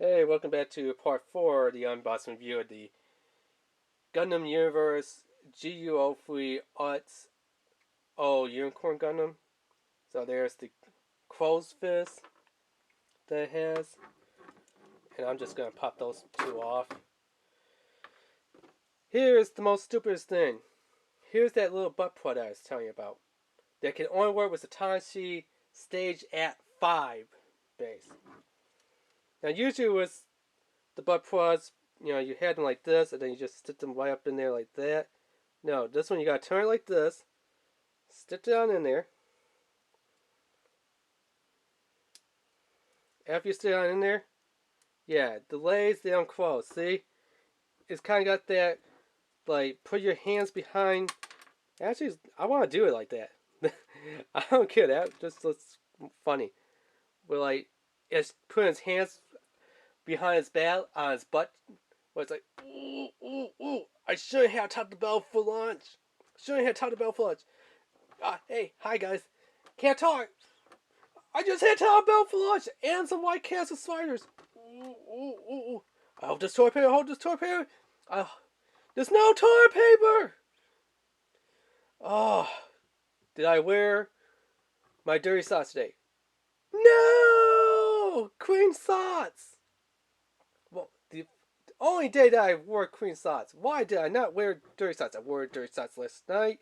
Hey, welcome back to part 4 of the unboxing review of the Gundam Universe GU03 Rx-0 Unicorn Gundam. So there's the crow's fist that it has. And I'm just going to pop those two off. Here's the most stupidest thing. Here's that little butt plug I was telling you about. That can only work with the Tamashii stage at 5 base. Now usually with the butt plugs, you had them like this, and then you just stick them right up in there like that. No, this one you gotta turn it like this, stick it down in there. After you stick it on in there, yeah, the legs, they don't close, see? It's kind of got that, like, put your hands behind. Actually, I want to do it like that. I don't care, that just looks funny. But, like, it's putting his hands behind his back, on his butt, where it's like, ooh, ooh, ooh, I shouldn't have Taco Bell for lunch. Shouldn't have Taco Bell for lunch. Hey, hi guys. Can't talk. I just had Taco Bell for lunch and some White Castle sliders. Ooh, ooh, ooh, ooh. I hope this toilet paper, there's no toilet paper. Oh, did I wear my dirty socks today? No! Clean socks. Well, the only day that I wore clean socks. Why did I not wear dirty socks? I wore dirty socks last night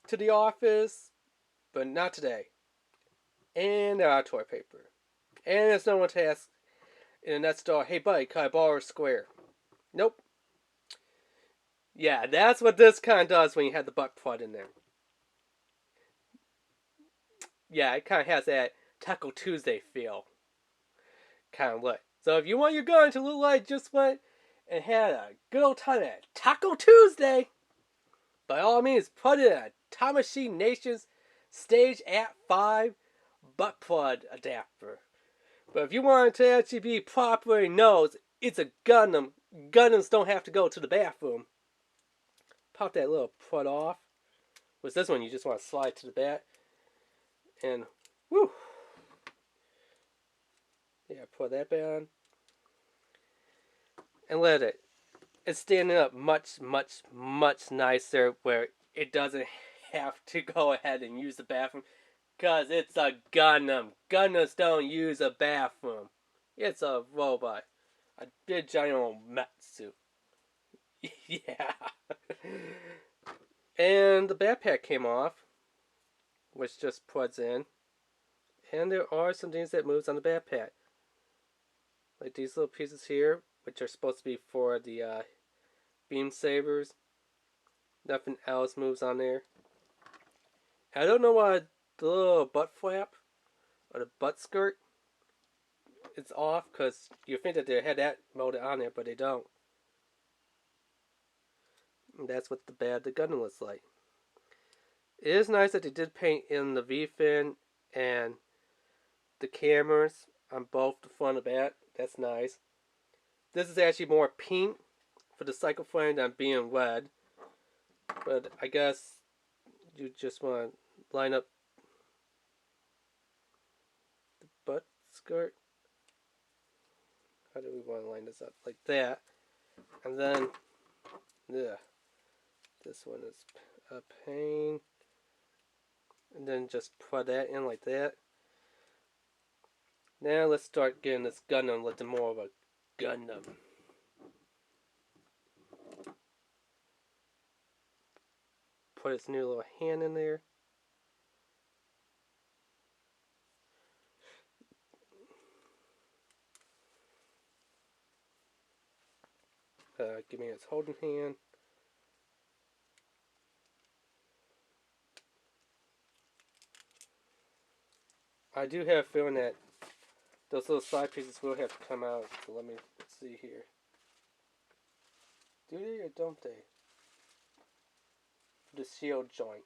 to the office, but not today. And they're out of toilet paper. And there's no one to ask in the next store, hey buddy, can I borrow a square? Nope. Yeah, that's what this kind of does when you have the butt plug in there. Yeah, it kind of has that Taco Tuesday feel. Kind of look. So if you want your gun to look like just went and had a good old time at Taco Tuesday, by all means, put in a Tamashii Nations Stage at 5 butt plug adapter. But if you want it to actually be properly known, it's a Gundam. Gundams don't have to go to the bathroom. Pop that little plug off. With this one, you just want to slide to the back. And, whoo. Yeah, put that back on. And let it. It's standing up much, much, much nicer where it doesn't have to go ahead and use the bathroom. Because it's a Gundam. Gundams don't use a bathroom. It's a robot. A big giant old Matsu. Yeah. And the backpack came off, which just plugs in. And there are some things that moves on the backpack. Like these little pieces here, which are supposed to be for the beam sabers. Nothing else moves on there. I don't know why the little butt flap or the butt skirt is off, because you think that they had that molded on there, but they don't. And that's what the Gundam looks like. It is nice that they did paint in the V-fin and the cameras on both the front and back. That's nice. This is actually more pink for the cycle frame than being red. But I guess you just want to line up the butt skirt. How do we want to line this up? Like that. And then, yeah, this one is a pain. And then just put that in like that. Now let's start getting this Gundam a little more of a Gundam. Put its new little hand in there. Give me its holding hand. I do have a feeling that those little side pieces will have to come out. So let's see here. Do they or don't they? For the shield joint.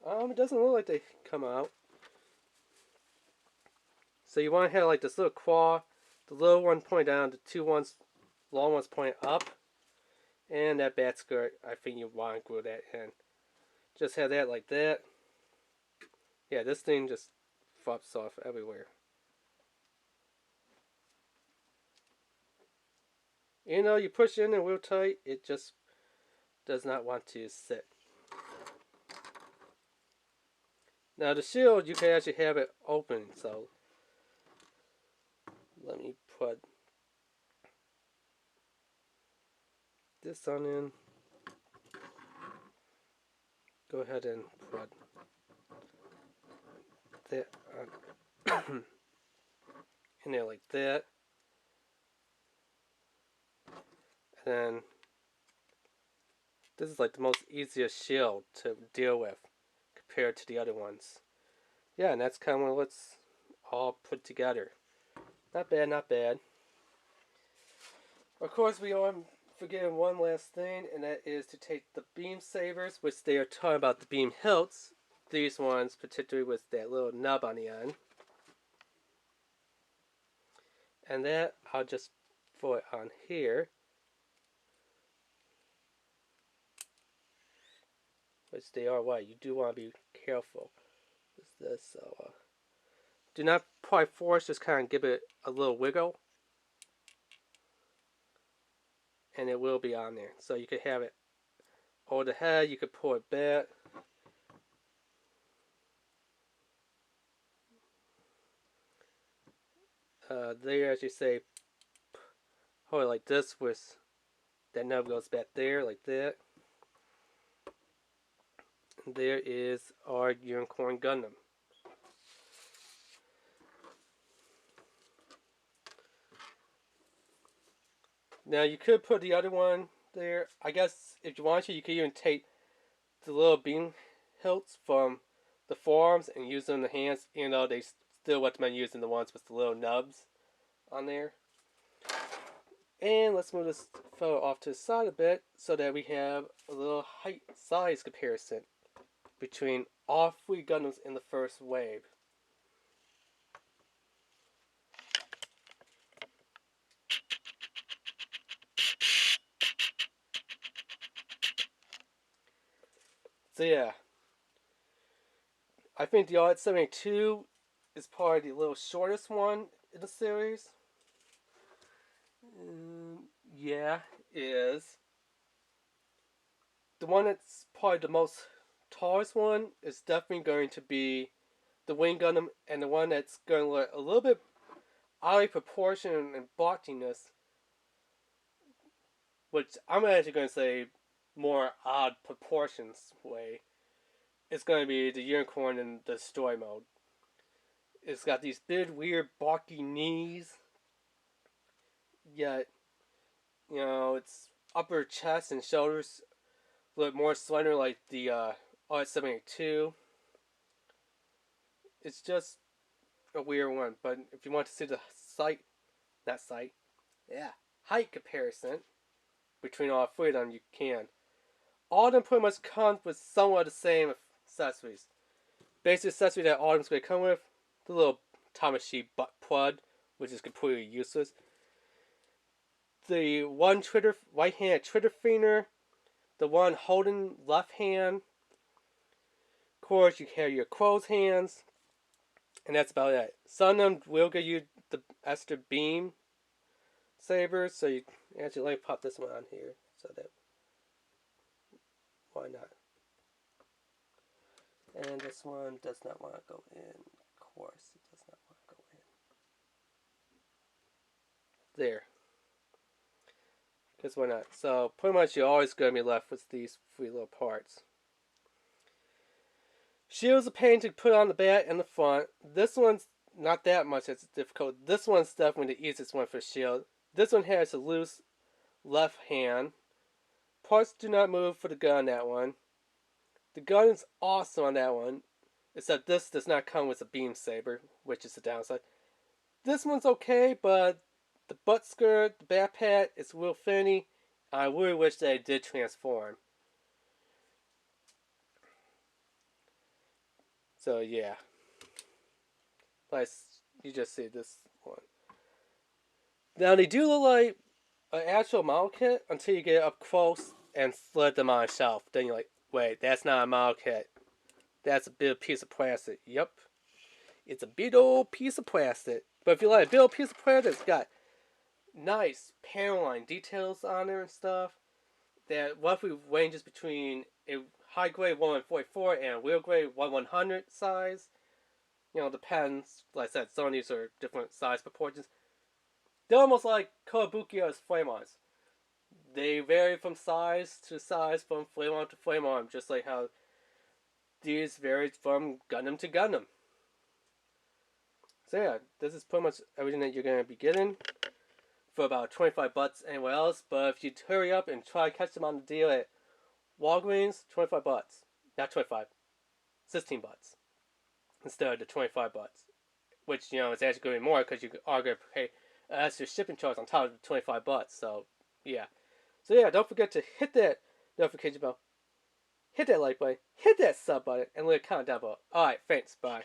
It doesn't look like they come out. So you want to have like this little claw, the little one point down, the two ones, long ones point up, and that bat skirt. I think you want to glue that in. Just have that like that. Yeah, this thing just flops off everywhere. You know, you push in there real tight, it just does not want to sit. Now the shield, you can actually have it open, so let me put this on in. Go ahead and put that on in there like that. And then this is like the most easiest shield to deal with compared to the other ones. Yeah, and that's kind of what's all put together. Not bad, not bad. Of course, we are forgetting one last thing, and that is to take the beam sabers, which they are talking about the beam hilts. These ones, particularly with that little nub on the end. And that, I'll just throw it on here. Which they are white. You do want to be careful with this. So, do not probably force, just kind of give it a little wiggle. And it will be on there. So you could have it over the head, you could pull it back. There, as you say, hold it like this, with that nub goes back there, like that. And there is our Unicorn Gundam. Now you could put the other one there. I guess if you want to, you could even take the little beam hilts from the forearms and use them in the hands, even though they still recommend using the ones with the little nubs on there. And let's move this photo off to the side a bit so that we have a little height size comparison between all three Gundams in the first wave. So yeah, I think the RX-72 is probably the little shortest one in the series. Yeah, is. The one that's probably the most tallest one is definitely going to be the Wing Gundam, and the one that's going to look a little bit oddly proportioned and bulkiness, which I'm actually going to say more odd proportions way, it's going to be the Unicorn in the story mode. It's got these big, weird, bulky knees, yet, you know, its upper chest and shoulders look more slender like the RX-72. It's just a weird one, but if you want to see the height comparison between all three of them, you can. All of them pretty much come with somewhat the same accessories. Basic accessory that all of them's going to come with, the little Tamashii butt plug, which is completely useless. The one right hand trigger finger, the one holding left hand. Of course, you have your closed hands, and that's about it. Some of them will give you the extra beam sabers, so you actually let me pop this one on here, so that why not? And this one does not want to go in. Of course, it does not want to go in. There. Because why not? So pretty much you're always going to be left with these three little parts. Shields are pain to put on the back and the front. This one's not that much as difficult. This one's definitely the easiest one for shield. This one has a loose left hand. Parts do not move for the gun on that one. The gun is awesome on that one, except this does not come with a beam saber, which is the downside. This one's okay, but the butt skirt, the backpack, it's real thinny. I really wish that it did transform. So yeah, like you just see this one. Now they do look like an actual model kit until you get up close and slid them on a shelf. Then you're like, wait, that's not a model kit. That's a big piece of plastic. Yep, it's a big old piece of plastic. But if you like a big old piece of plastic, it's got nice panel line details on there and stuff that roughly ranges between a high grade 1144 and a real grade 1100 size. You know, depends. Like I said, some of these are different size proportions. They're almost like Kobukiya's flame arms. They vary from size to size, from flame arm to flame arm, just like how these vary from Gundam to Gundam. So yeah, this is pretty much everything that you're going to be getting for about 25 bucks anywhere else. But if you hurry up and try to catch them on the deal at Walgreens, 25 bucks. Not 25, 16 bucks instead of the 25 bucks. Which, you know, is actually going to be more because you are going to pay extra shipping charge on top of the 25 bucks. So, yeah. So, yeah, don't forget to hit that notification bell, hit that like button, hit that sub button, and leave a comment down below. Alright, thanks. Bye.